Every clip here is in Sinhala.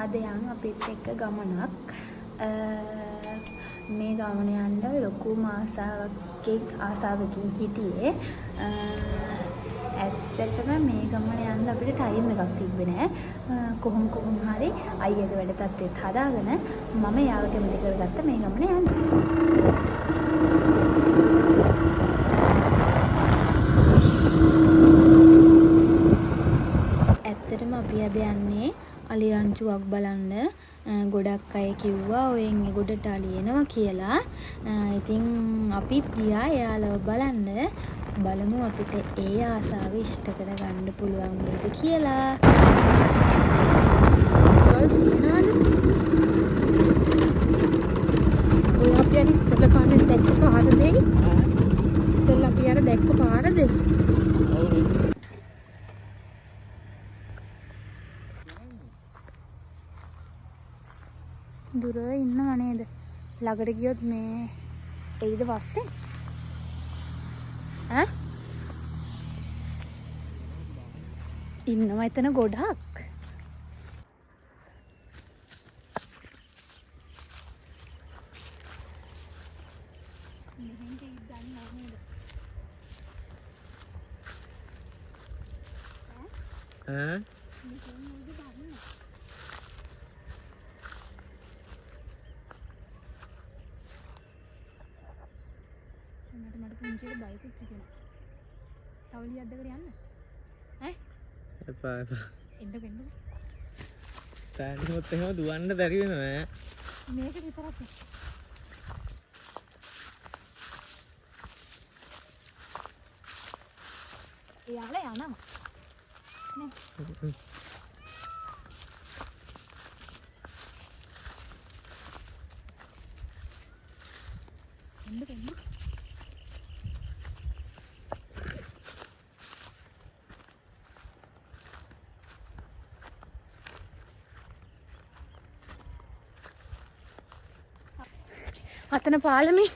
අද යන් අපිත් එක්ක ගමනක්. මේ ගමන යන්න ලොකු ආසාවකින් හිටියේ. ඇත්තටම මේ ගමන යන්න අපිට ටයිම් එකක් තිබ්බේ නෑ. කොහොම හරි අයියාගේ වැඩ තත්ත්වෙත් හදාගෙන මම යාව කැමති කරගත්ත මේ ගමන යන්න. ඇත්තටම අපි අද යන්නේ අලිරංචුවක් බලන්න. ගොඩක් අය කිව්වා ඔයෙන් ගොඩට අලියනවා කියලා. ඉතින් අපිත් ගියා එයාලව බලන්න. බලමු අපිට ඒ ආසාව ඉෂ්ට කරගන්න පුළුවන් වේද කියලා. ඔය තියනවාද? ඔය අපි අර ඉස්සෙල්ලා පාරේ දැක්ක පාරද? ඉස්සෙල්ලා අපි අර දැක්ක පාරද? දුර ඉන්නව නේද? ළඟට ගියොත් මේ එයිද පස්සේ? ඈ? ඉන්නවා එතන ගොඩක්. මෙහෙන් දෙයක් ගන්නව නේද? ඈ? මට පුංචිට බයිකුත් තිබුණා. තව ලියක් දෙකට යන්න. ඈ? එපා. එන්න. තාන්නොත් එහෙම දුවන්න බැරි වෙනවා ඈ. මේක විතරක්. එයාලා යනවා. නේ. එන්න. අතන පාලමේ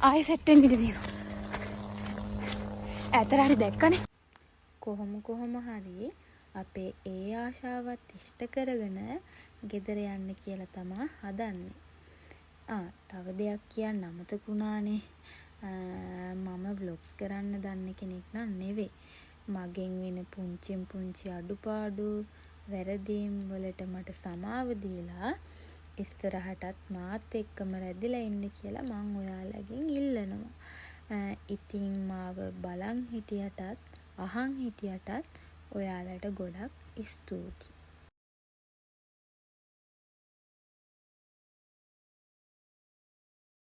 ආයෙ සෙට් වෙන්න ඉඩ තියෙනවා. ඇතර හරි දැක්කනේ. කොහොම හරි අපේ ඒ ආශාවත් ඉෂ්ට කරගෙන ගෙදර යන්න කියලා තමයි හදන්නේ. තව දෙයක් කියන්න අමතකුණානේ. මම vlogs කරන්න දන්න කෙනෙක් නන් නෙවෙයි. මගෙන් වෙන පුංචි අඩුපාඩු වැරදීම් වලට මට සමාව දීලා ඉස්සරහටත් මාත් එක්කම රැඳිලා ඉන්න කියලා මං ඔයාලගෙන් ඉල්ලනවා. ඉතින් මාව බලන් හිටියටත් අහන් හිටියටත් ඔයාලට ගොඩක් ස්තුතියි.